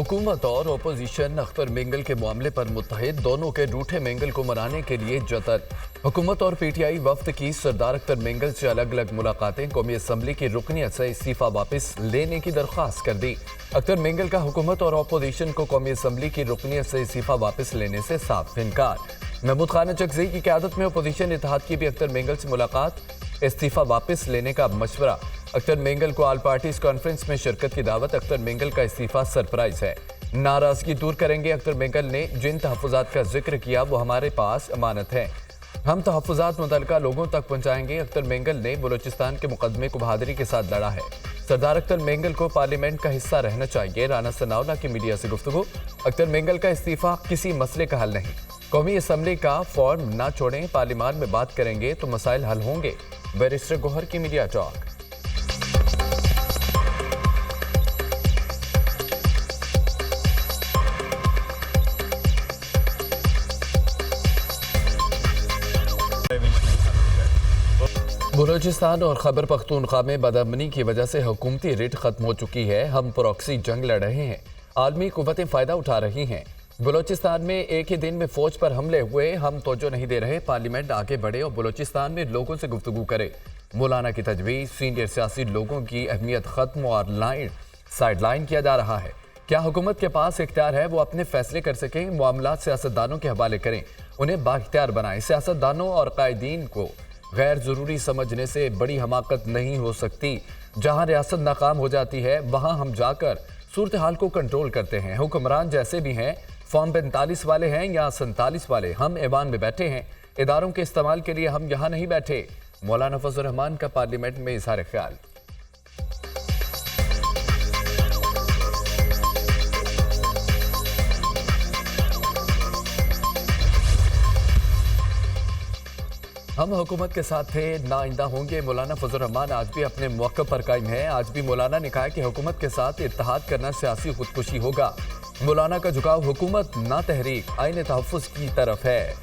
हुकूमत और अपोजिशन अख्तर मेंगल के मामले पर मुत्तहिद, दोनों के रूठे मेंगल को मनाने के लिए जतन। हुकूमत और पीटीआई वफ्द की सरदार अख्तर मेंगल से अलग अलग मुलाकातें। कौमी असम्बली की रुकनियत से इस्तीफा वापस लेने की दरख्वास्त कर दी। अख्तर मेंगल का हुकूमत और अपोजिशन को कौमी असम्बली की रुकनियत से इस्तीफा वापस लेने से साफ इनकार। महमूद खान चकजई की क़यादत में अपोजिशन इत्तेहाद की भी अख्तर मेंगल से मुलाकात, इस्तीफा वापस लेने का मशवरा। अख्तर मेंगल को ऑल पार्टीज कॉन्फ्रेंस में शिरकत की दावत। अख्तर मेंगल का इस्तीफा सरप्राइज है, नाराजगी दूर करेंगे। अख्तर मेंगल ने जिन तहफ़्फ़ुज़ात का जिक्र किया वो हमारे पास अमानत है, हम तहफ़्फ़ुज़ात मुतल्लिका लोगों तक पहुँचाएंगे। अख्तर मेंगल ने बलूचिस्तान के मुकदमे को बहादुरी के साथ लड़ा है। सरदार अख्तर मेंगल को पार्लियामेंट का हिस्सा रहना चाहिए। राना सनाउल्लाह की मीडिया से गुफ्तगू। अख्तर मेंगल का इस्तीफा किसी मसले का हल नहीं, कौमी असम्बली का फॉर्म ना छोड़ें, पार्लियामान में बात करेंगे तो मसाइल हल होंगे। बैरिस्टर गोहर की मीडिया टॉक। बलूचिस्तान और खैबर पख्तूनख्वा में बदअमनी की वजह से हुकूमती रिट खत्म हो चुकी है। हम प्रॉक्सी जंग लड़ रहे हैं, आलमी कुव्वतें फ़ायदा उठा रही हैं। बलूचिस्तान में एक ही दिन में फ़ौज पर हमले हुए, हम तवज्जो नहीं दे रहे। पार्लियामेंट आगे बढ़े और बलूचिस्तान में लोगों से गुफ्तगू करे। मौलाना की तजवीज़, सीनियर सियासी लोगों की अहमियत ख़त्म और साइडलाइन किया जा रहा है। क्या हुकूमत के पास इख्तियार है वो अपने फैसले कर सकें? मामलात सियासतदानों के हवाले करें, उन्हें बाइख्तियार बनाएं। सियासतदानों और कायदीन को गैर ज़रूरी समझने से बड़ी हमाकत नहीं हो सकती। जहां रियासत नाकाम हो जाती है वहां हम जाकर सूरत हाल को कंट्रोल करते हैं। हुक्मरान जैसे भी हैं, फॉर्म 45 वाले हैं या 47 वाले, हम ऐवान में बैठे हैं। इदारों के इस्तेमाल के लिए हम यहाँ नहीं बैठे। मौलाना फजल रहमान का पार्लियामेंट में इज़हार ख्याल। हम हुकूमत के साथ थे, ना आइंदा होंगे। मौलाना फजल रहमान आज भी अपने मौक़िफ़ पर कायम है। आज भी मौलाना ने कहा कि हुकूमत के साथ इत्तेहाद करना सियासी खुदकुशी होगा। मौलाना का झुकाव हुकूमत ना तहरीक आईन तहफ़्फ़ुज़ की तरफ है।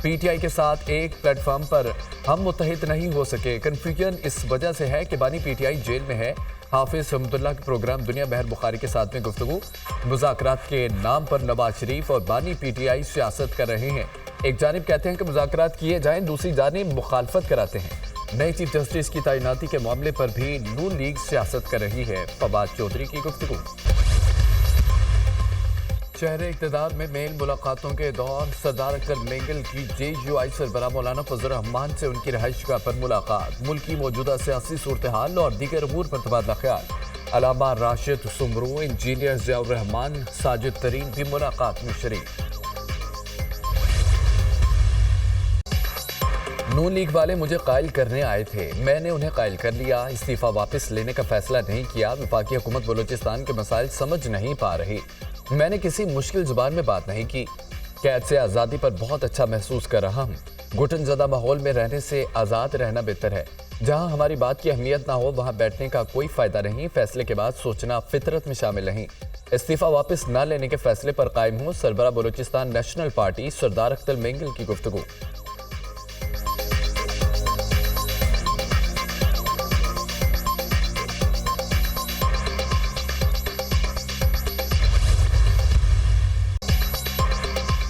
पीटीआई के साथ एक प्लेटफॉर्म पर हम मुत्तहिद नहीं हो सके। कन्फ्यूजन इस वजह से है कि बानी पीटीआई जेल में है। हाफिज़ हमदुल्लाह के प्रोग्राम दुनिया बहर बुखारी के साथ में गुफ्तगू। मुज़ाकरात के नाम पर नवाज शरीफ और बानी पीटीआई सियासत कर रहे हैं। एक जानिब कहते हैं कि मुज़ाकरात किए जाएं, दूसरी जानिब मुखालफत कराते हैं। नए चीफ जस्टिस की तैनाती के मामले पर भी नून लीग सियासत कर रही है। फवाद चौधरी की गुफ्तगू। शहर इक़्तिदार में मेल मुलाकातों के दौर, सरदार अख्तर मेंगल की JUI सरबराह मौलाना फजल रहमान से उनकी रहायशगाह पर मुलाकात। मुल्क की मौजूदा सियासी सूरत हाल और दीगर अमूर पर तबादला ख्याल। अलामा राशिद सुमरू, इंजीनियर ज़ियाउर रहमान, साजिद तरीन भी मुलाकात में शरीक। नून लीग वाले मुझे कायल करने आए थे, मैंने उन्हें कायल कर लिया। इस्तीफा वापस लेने का फैसला नहीं किया। वफाकी हुकूमत बलूचिस्तान के मसाइल समझ नहीं पा रही। मैंने किसी मुश्किल जुबान में बात नहीं की। कैद से आज़ादी पर बहुत अच्छा महसूस कर रहा हूँ। घुटन ज़दा माहौल में रहने से आज़ाद रहना बेहतर है। जहाँ हमारी बात की अहमियत ना हो वहाँ बैठने का कोई फ़ायदा नहीं। फैसले के बाद सोचना फितरत में शामिल नहीं। इस्तीफा वापस न लेने के फैसले पर कायम हूँ। सरबराह बलूचिस्तान नेशनल पार्टी सरदार अख्तर मेंगल की गुफ्तगू।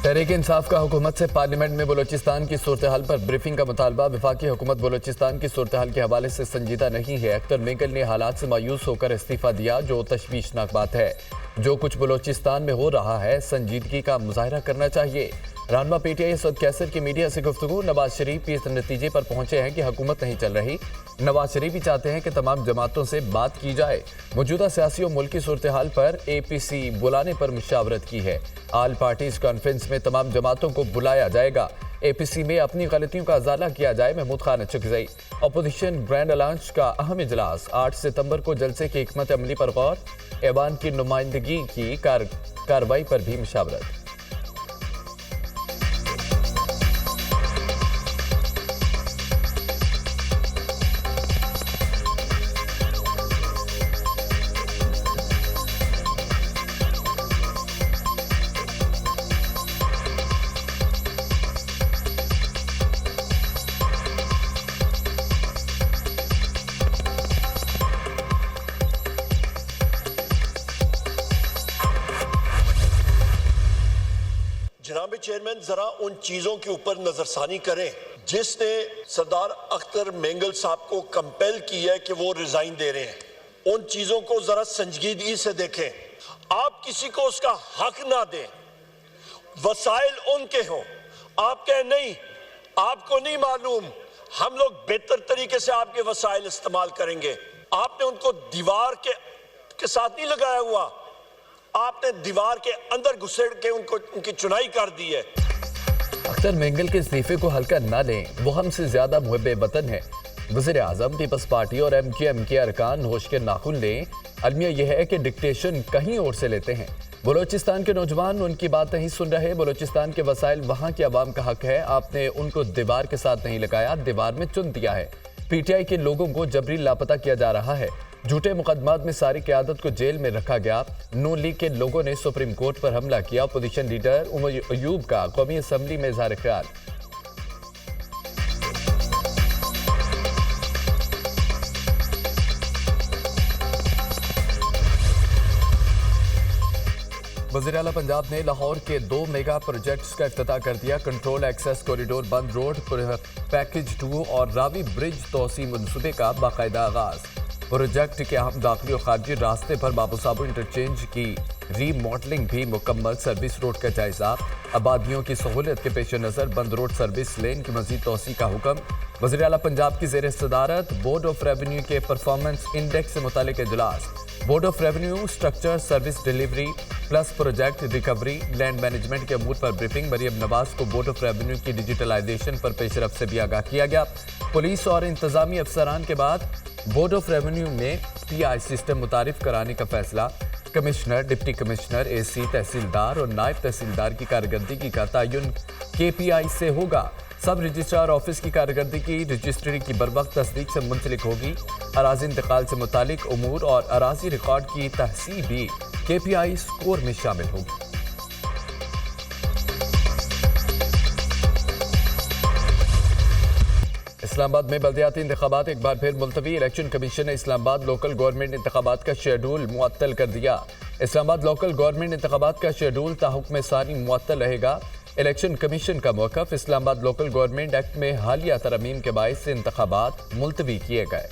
तहरीक इंसाफ का हुकूमत से पार्लियामेंट में बलूचिस्तान की सूरत हाल पर ब्रीफिंग का मुतालबा। वफाकी हुकूमत बलूचिस्तान की सूरत हाल के हवाले से संजीदा नहीं है। अख्तर मेंगल ने हालात से मायूस होकर इस्तीफा दिया, जो तशवीशनाक बात है। जो कुछ बलूचिस्तान में हो रहा है संजीदगी का मुजाहरा करना चाहिए। रहनुमा पीटीआई असद कैसर की मीडिया से गुफ्तगू। नवाज शरीफ इस नतीजे पर पहुंचे हैं कि हुकूमत नहीं चल रही। नवाज शरीफ भी चाहते हैं कि तमाम जमातों से बात की जाए। मौजूदा सियासी और मुल्की सूरत हाल पर APC बुलाने पर मुशावरत की है। ऑल पार्टीज कॉन्फ्रेंस में तमाम जमातों को बुलाया जाएगा। APC में अपनी गलतियों का अजाला किया जाए। Mahmood Khan Achakzai. Opposition grand alliance का अहम इजलास 8 सितंबर को जलसे की हिकमत अमली पर गौर। ऐवान की नुमाइंदगी की कार्रवाई पर भी मुशावरत। चेयरमैन जरा उन चीजों के ऊपर नजरसानी करें जिसने सरदार अख्तर मेंगल साहब को कंपेल किया है कि वो रिजाइन दे रहे हैं। उन चीजों को जरा संजीदगी से देखें। आप किसी को उसका हक ना दें। वसाइल उनके हों, आप कहें नहीं आपको नहीं मालूम, हम लोग बेहतर तरीके से आपके वसाइल इस्तेमाल करेंगे। आपने उनको दीवार के साथ नहीं लगाया हुआ, आपने दीवार के अंदर घुसेड़ के उनकी चुनाई कर दी है। अख्तर मेंगल के इस्तीफे को हल्का न लें, वो हमसे ज्यादा मुहब्बे वतन है। वज़ीर आज़म, पीपल्स पार्टी और MKM के अरकान होश के नाखुन लें। अलमिया यह है कि डिक्टेशन कहीं और से लेते हैं। बलोचिस्तान के नौजवान उनकी बात नहीं सुन रहे। बलोचिस्तान के वसाइल वहाँ की आवाम का हक है। आपने उनको दीवार के साथ नहीं लगाया, दीवार में चुन दिया है। PTI के लोगों को जबरी लापता किया जा रहा है। झूठे मुकदमात में सारी क़यादत को जेल में रखा गया। नून लीग के लोगों ने सुप्रीम कोर्ट पर हमला किया। अपोजिशन लीडर उमर अयूब का कौमी असम्बली में इज़हार ख्याल। वज़ीर आला पंजाब ने लाहौर के 2 मेगा प्रोजेक्ट्स का इफ्तिताह कर दिया। कंट्रोल एक्सेस कॉरिडोर, बंद रोड, पैकेज 2 और रावी ब्रिज तोसी मनसूबे का बाकायदा आगाज। प्रोजेक्ट के अहम दाखिली और खारजी रास्ते पर बाबू साबू इंटरचेंज की रीमॉडलिंग भी मुकम्मल। सर्विस रोड का जायजा। आबादियों की सहूलियत के पेश नज़र बंद रोड सर्विस लेन की मजीद तोसी का हुक्म। वज़ीर आला पंजाब की ज़ेर सदारत बोर्ड ऑफ रेवेन्यू के परफॉर्मेंस इंडेक्स से मुतालिक इजलास। Board of revenue, structure, service delivery plus project recovery, land management के अमूर पर ब्रीफिंग। मरियम नवाज को बोर्ड ऑफ रेवेन्यू की डिजिटलाइजेशन पर पेशरफ से भी आगाह किया गया। पुलिस और इंतजामी अफसरान के बाद बोर्ड ऑफ रेवेन्यू में PI सिस्टम मुतारिफ कराने का फैसला। कमिश्नर, डिप्टी कमिश्नर, AC, तहसीलदार और नायब तहसीलदार की कारकर्दगी का तयन KPI से होगा। सब रजिस्ट्रार ऑफिस की कारकर्दगी रजिस्ट्री की बरवक्त तस्दीक से मुंसलिक होगी। अराजी इंतकाल से मुतालिक उमूर और अराजी रिकॉर्ड की तहसीब भी KPI स्कोर में शामिल होगी। इस्लामाबाद में बल्दियाती इंतखाबात एक बार फिर मुलतवी। इलेक्शन कमीशन ने इस्लामाबाद लोकल गवर्नमेंट इंतखाबात का शेड्यूल मुअत्तल कर दिया। इस्लामाबाद लोकल गवर्नमेंट इंतखाबात का शेड्यूल ताहुक्म सानी मुअत्तल रहेगा। इलेक्शन कमीशन का मौक़िफ़, इस्लामाबाद लोकल गवर्नमेंट एक्ट में हालिया तरमीम के बायस से इंतखाबात मुलतवी किए गए।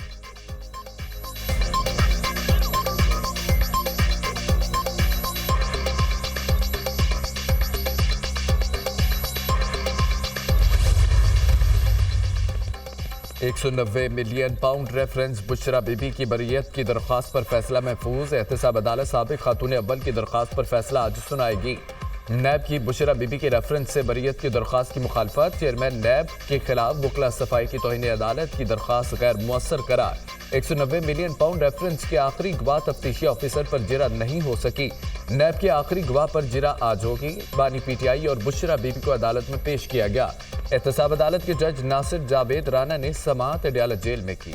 £190 मिलियन रेफरेंस बुशरा बीबी की बरीयत की दरख्वास्त पर फैसला महफूज। एहतसाब अदालत साबिक खातून अव्वल की दरख्वास्त पर फैसला आज सुनाएगी। नैब की बुशरा बीबी के रेफरेंस से बरीयत की दरख्वास्त की मुखालफत। चेयरमैन नैब के खिलाफ वकला सफाई की तौहीन अदालत की दरख्वास्त गैर मुअस्सर करार। £190 मिलियन रेफरेंस के आखिरी गवाह तफ्तीशी ऑफिसर पर जिरा नहीं हो सकी। नैब के आखिरी गवाह पर जिरा आज होगी। बानी PTI और बुशरा बीबी को अदालत में पेश किया गया। एहतसाब अदालत के जज नासिर जावेद राना ने समाअत अडयाला जेल में की।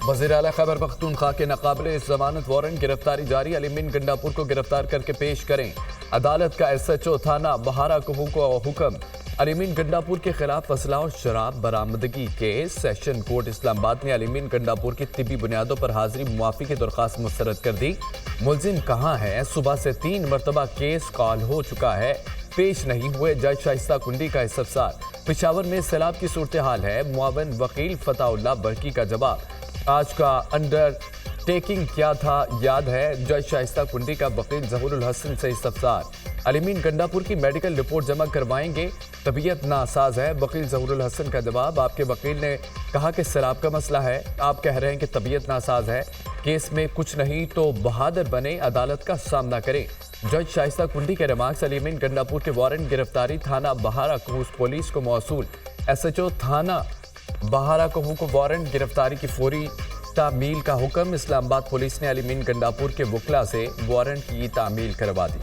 वज़ीर आला खैबर पख्तूनख्वा के नाकाबिले जमानत वारंट गिरफ्तारी जारी। अलीमीन गंडापुर को गिरफ्तार करके पेश करें। अदालत का SHO थाना बहारा को हुक्म। अलीमीन गंडापुर के खिलाफ असला और शराब बरामदगी के सेशन कोर्ट इस्लामाबाद ने अलीमीन गंडापुर की तिबी बुनियादों पर हाजिरी मुआफ़ी की दरख्वास्त मुस्तरद कर दी। मुलजिम कहाँ है? सुबह से 3 मरतबा केस कॉल हो चुका है, पेश नहीं हुए। जज शाइस्ता कुंडी का इस्तफसार। पेशावर में सैलाब की सूरत हाल है। मुआवन वकील फताउल्लाह बरकी का जवाब। आज का अंडरटेकिंग क्या था याद है? जज शाइस्ता कुंडी का वकील ज़हूरुल हसन से इस्तफसार। अलीमीन गंडापुर की मेडिकल रिपोर्ट जमा करवाएंगे, तबीयत नासाज है। वकील ज़हूरुल हसन का जवाब। आपके वकील ने कहा कि सैलाब का मसला है, आप कह रहे हैं कि तबीयत नासाज है। केस में कुछ नहीं तो बहादुर बने, अदालत का सामना करें। जज शाइस्ता कुंडी के रिमार्क्स। अलीमीन गंडापुर के वारंट गिरफ्तारी थाना बहारा कहूस पुलिस को मौसूल। SHO थाना बहारा कहू को वारंट गिरफ्तारी की फौरी तामील का हुक्म। इस्लामाबाद पुलिस ने अलीमीन गंडापुर के वकला से वारंट की तामील करवा दी।